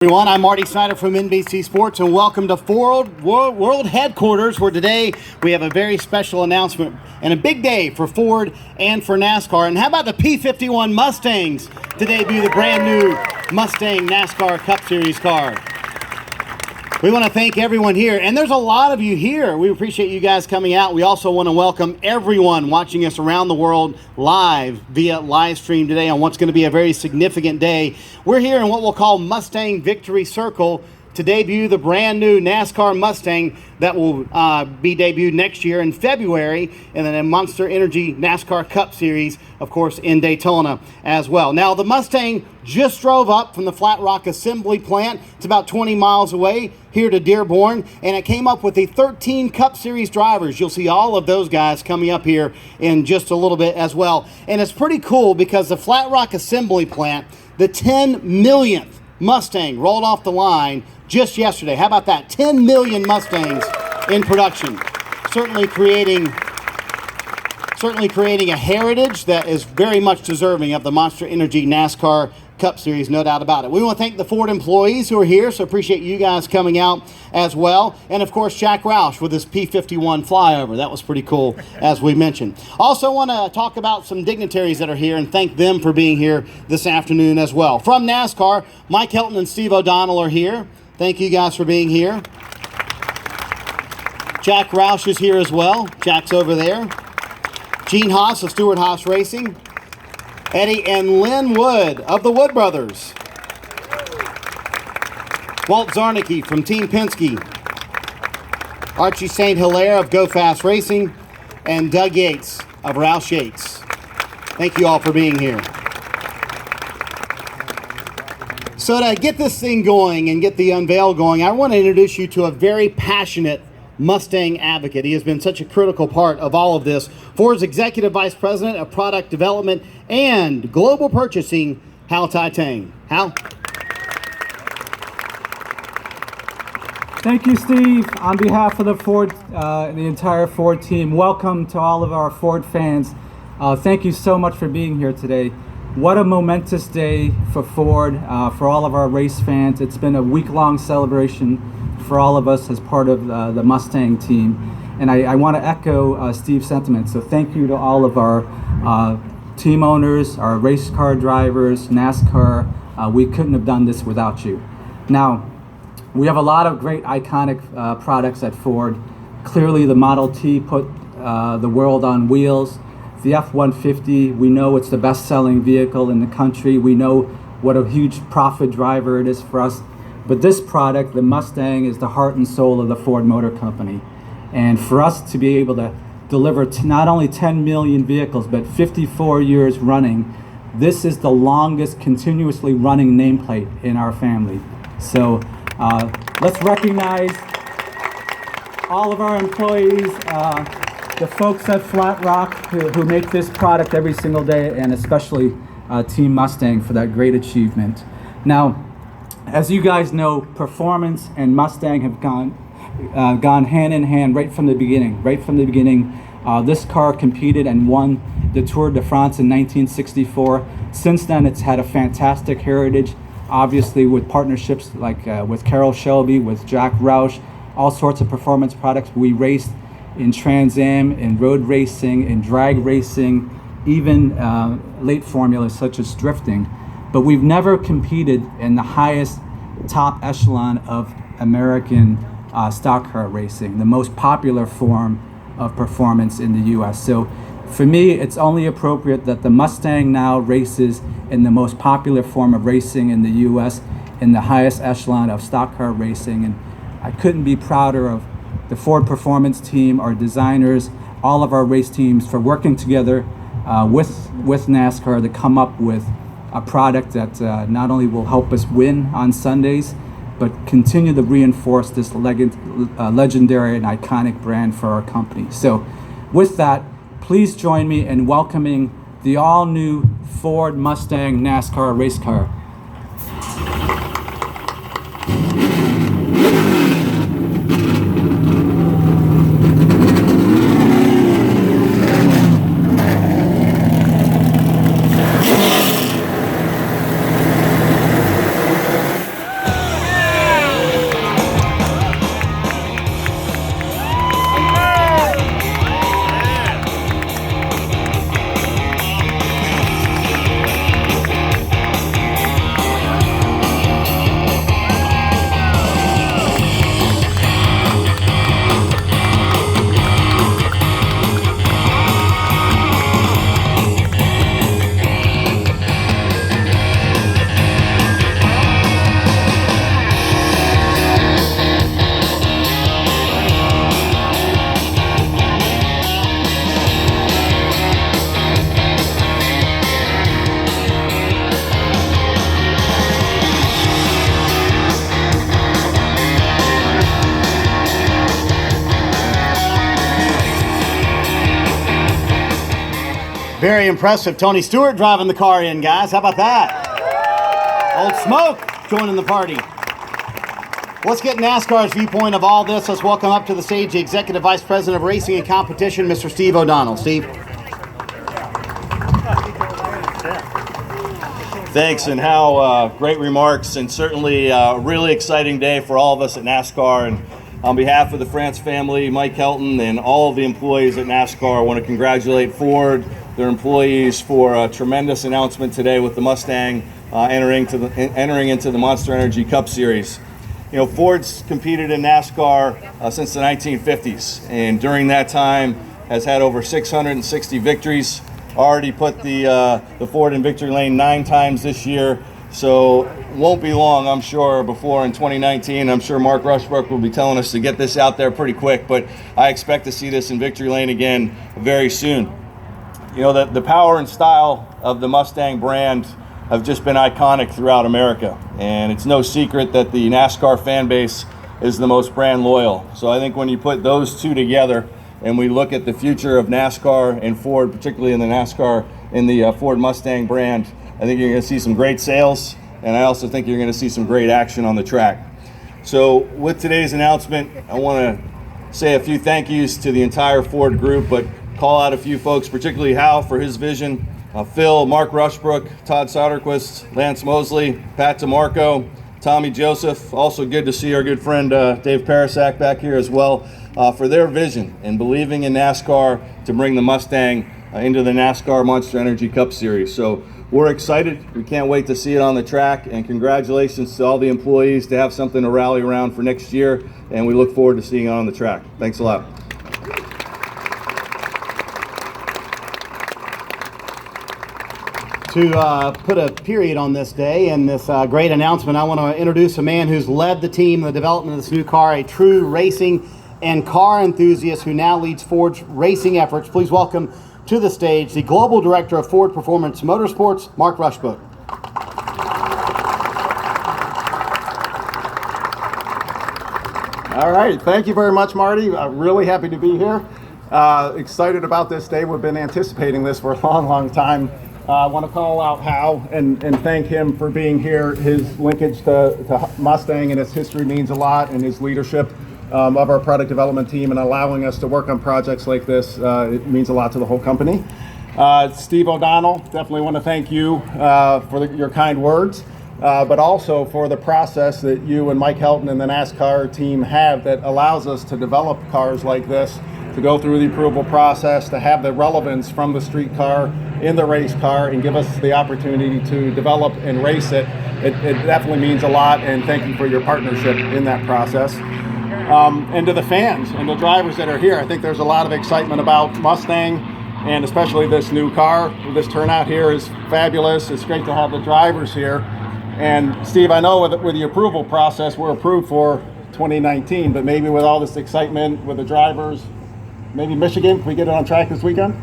Everyone, I'm Marty Snyder from NBC Sports, and welcome to World Headquarters, where today we have a very special announcement and a big day for Ford and for NASCAR. And how about the P51 Mustangs to debut the brand new Mustang NASCAR Cup Series car? We want to thank everyone here, and there's a lot of you here. We appreciate you guys coming out. We also want to welcome everyone watching us around the world live via live stream today on what's going to be a very significant day. We're here in what we'll call Mustang Victory Circle to debut the brand new NASCAR Mustang that will be debuted next year in February, and then a Monster Energy NASCAR Cup Series, of course, in Daytona as well. Now, the Mustang just drove up from the Flat Rock Assembly Plant. It's about 20 miles away here to Dearborn, and it came up with the 13 Cup Series drivers. You'll see all of those guys coming up here in just a little bit as well. And it's pretty cool because the Flat Rock Assembly Plant, the 10 millionth Mustang rolled off the line just yesterday. How about that? 10 million Mustangs in production. Certainly creating a heritage that is very much deserving of the Monster Energy NASCAR Cup Series, no doubt about it. We want to thank the Ford employees who are here, so appreciate you guys coming out as well. And of course, Jack Roush with his P51 flyover. That was pretty cool, as we mentioned. Also want to talk about some dignitaries that are here and thank them for being here this afternoon as well. From NASCAR, Mike Helton and Steve O'Donnell are here. Thank you guys for being here. Jack Roush is here as well. Jack's over there. Gene Haas of Stewart Haas Racing. Eddie and Lynn Wood of the Wood Brothers. Walt Zarnicki from Team Penske. Archie St. Hilaire of Go Fast Racing. And Doug Yates of Roush Yates. Thank you all for being here. So to get this thing going and get the unveil going, I want to introduce you to a very passionate Mustang advocate. He has been such a critical part of all of this. Ford's Executive Vice President of Product Development and Global Purchasing, Hal Thai-Tang. Hal? Thank you, Steve. On behalf of the Ford, the entire Ford team, welcome to all of our Ford fans. Thank you so much for being here today. What a momentous day for Ford, for all of our race fans. It's been a week-long celebration for all of us as part of the Mustang team. And I want to echo Steve's sentiment. So thank you to all of our team owners, our race car drivers, NASCAR. We couldn't have done this without you. Now, we have a lot of great iconic products at Ford. Clearly the Model T put the world on wheels. The F-150, we know it's the best-selling vehicle in the country. We know what a huge profit driver it is for us. But this product, the Mustang, is the heart and soul of the Ford Motor Company. And for us to be able to deliver not only 10 million vehicles, but 54 years running, this is the longest continuously running nameplate in our family. So let's recognize all of our employees, the folks at Flat Rock who make this product every single day, and especially Team Mustang for that great achievement. Now, as you guys know, performance and Mustang have gone hand in hand right from the beginning. Right from the beginning, this car competed and won the Tour de France in 1964. Since then, it's had a fantastic heritage, obviously with partnerships like with Carroll Shelby, with Jack Roush, all sorts of performance products. We raced in Trans Am, in road racing, in drag racing, even late formulas such as drifting. But we've never competed in the highest top echelon of American stock car racing, the most popular form of performance in the US. So for me, it's only appropriate that the Mustang now races in the most popular form of racing in the US, in the highest echelon of stock car racing. And I couldn't be prouder of the Ford Performance team, our designers, all of our race teams for working together with NASCAR to come up with a product that not only will help us win on Sundays, but continue to reinforce this legendary and iconic brand for our company. So with that, please join me in welcoming the all-new Ford Mustang NASCAR race car. Very impressive. Tony Stewart driving the car in, guys. How about that? Old Smoke joining the party. Let's get NASCAR's viewpoint of all this. Let's welcome up to the stage the Executive Vice President of Racing and Competition, Mr. Steve O'Donnell. Steve. Thanks, and how great remarks, and certainly a really exciting day for all of us at NASCAR. And on behalf of the France family, Mike Helton, and all of the employees at NASCAR, I want to congratulate Ford, their employees, for a tremendous announcement today with the Mustang entering into the Monster Energy Cup Series. You know, Ford's competed in NASCAR since the 1950s, and during that time has had over 660 victories. Already put the Ford in victory lane 9 times this year, so won't be long, I'm sure, before in 2019. I'm sure Mark Rushbrook will be telling us to get this out there pretty quick, but I expect to see this in victory lane again very soon. You know, the power and style of the Mustang brand have just been iconic throughout America, and it's no secret that the NASCAR fan base is the most brand loyal. So I think when you put those two together and we look at the future of NASCAR and Ford, particularly in the Ford Mustang brand, I think you're going to see some great sales, and I also think you're going to see some great action on the track. So with today's announcement, I want to say a few thank yous to the entire Ford group, but call out a few folks, particularly Hal for his vision, Phil, Mark Rushbrook, Todd Soderquist, Lance Mosley, Pat DeMarco, Tommy Joseph. Also good to see our good friend Dave Parasak back here as well, for their vision and believing in NASCAR to bring the Mustang into the NASCAR Monster Energy Cup Series. So we're excited. We can't wait to see it on the track, and congratulations to all the employees to have something to rally around for next year, and we look forward to seeing it on the track. Thanks a lot. To put a period on this day and this great announcement, I want to introduce a man who's led the team in the development of this new car, a true racing and car enthusiast who now leads Ford's racing efforts. Please welcome to the stage the Global Director of Ford Performance Motorsports, Mark Rushbrook. All right, thank you very much, Marty. I'm really happy to be here. Excited about this day. We've been anticipating this for a long time. I want to call out Hal and thank him for being here. His linkage to Mustang and his history means a lot, and his leadership of our product development team and allowing us to work on projects like this, it means a lot to the whole company. Steve O'Donnell, definitely want to thank you for your kind words, but also for the process that you and Mike Helton and the NASCAR team have that allows us to develop cars like this, to go through the approval process, to have the relevance from the street car in the race car and give us the opportunity to develop and race it. It definitely means a lot, and thank you for your partnership in that process. And to the fans and the drivers that are here, I think there's a lot of excitement about Mustang, and especially this new car. This turnout here is fabulous. It's great to have the drivers here. And Steve, I know with the approval process, we're approved for 2019, but maybe with all this excitement with the drivers, maybe Michigan, can we get it on track this weekend?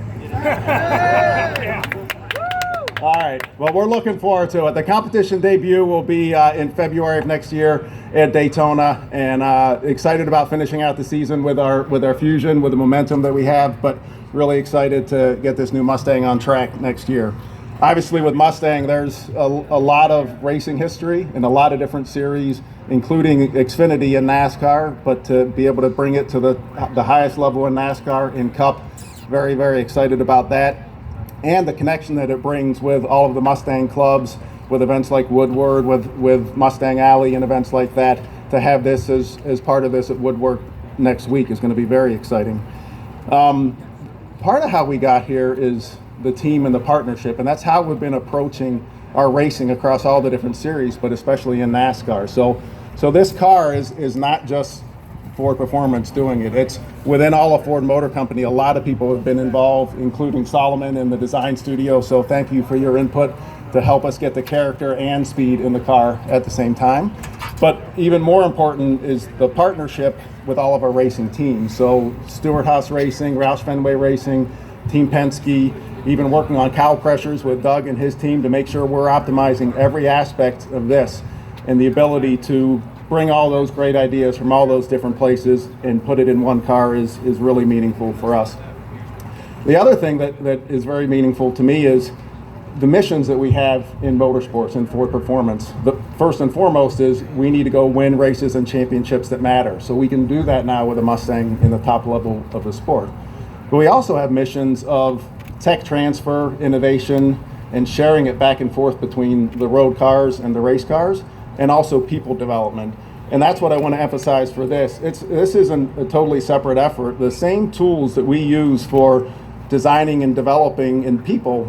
All right, well, we're looking forward to it. The competition debut will be in February of next year at Daytona, and excited about finishing out the season with our Fusion, with the momentum that we have, but really excited to get this new Mustang on track next year. Obviously with Mustang, there's a lot of racing history in a lot of different series, including Xfinity and NASCAR, but to be able to bring it to the highest level in NASCAR in Cup, very, very excited about that. And the connection that it brings with all of the Mustang clubs, with events like Woodward, with Mustang Alley and events like that, to have this as part of this at Woodward next week is going to be very exciting. Part of how we got here is the team and the partnership, and that's how we've been approaching our racing across all the different series, but especially in NASCAR. So this car is not just Ford Performance doing it. It's within all of Ford Motor Company. A lot of people have been involved, including Solomon in the design studio. So thank you for your input to help us get the character and speed in the car at the same time. But even more important is the partnership with all of our racing teams. So Stewart Haas Racing, Roush Fenway Racing, Team Penske, even working on cow pressures with Doug and his team to make sure we're optimizing every aspect of this, and the ability to bring all those great ideas from all those different places and put it in one car is really meaningful for us. The other thing that is very meaningful to me is the missions that we have in motorsports and Ford Performance. The first and foremost is we need to go win races and championships that matter. So we can do that now with a Mustang in the top level of the sport. But we also have missions of tech transfer, innovation, and sharing it back and forth between the road cars and the race cars, and also people development. And that's what I want to emphasize for this. This isn't a totally separate effort. The same tools that we use for designing and developing in people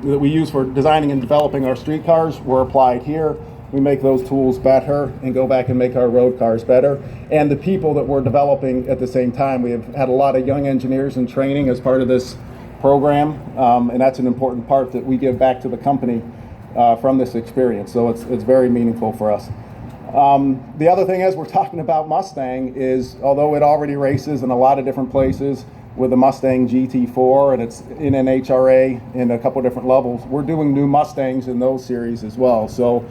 that we use for designing and developing our street cars were applied here. We make those tools better and go back and make our road cars better. And the people that we're developing at the same time, we have had a lot of young engineers in training as part of this program, and that's an important part that we give back to the company from this experience. So it's very meaningful for us. The other thing as we're talking about Mustang is, although it already races in a lot of different places with the Mustang GT4 and it's in an HRA in a couple different levels, we're doing new Mustangs in those series as well. So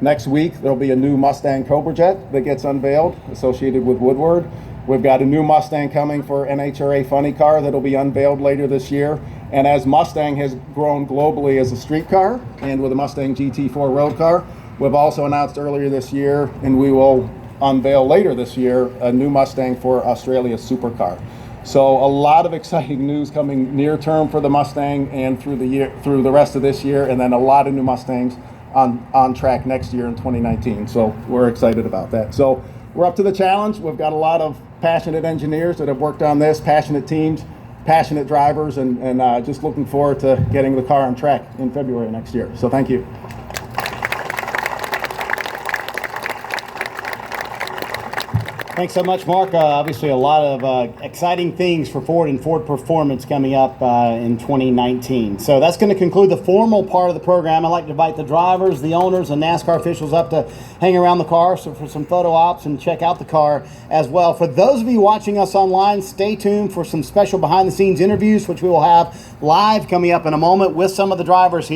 next week there'll be a new Mustang Cobra Jet that gets unveiled associated with Woodward. We've got a new Mustang coming for NHRA Funny Car that'll be unveiled later this year. And as Mustang has grown globally as a street car and with a Mustang GT4 road car, we've also announced earlier this year, and we will unveil later this year, a new Mustang for Australia's supercar. So a lot of exciting news coming near term for the Mustang and through the rest of this year, and then a lot of new Mustangs on track next year in 2019. So we're excited about that. So we're up to the challenge. We've got a lot of passionate engineers that have worked on this, passionate teams, passionate drivers, and just looking forward to getting the car on track in February next year. So thank you. Thanks so much, Mark. Obviously, a lot of exciting things for Ford and Ford Performance coming up in 2019. So that's going to conclude the formal part of the program. I'd like to invite the drivers, the owners, and NASCAR officials up to hang around the car for some photo ops and check out the car as well. For those of you watching us online, stay tuned for some special behind-the-scenes interviews, which we will have live coming up in a moment with some of the drivers here.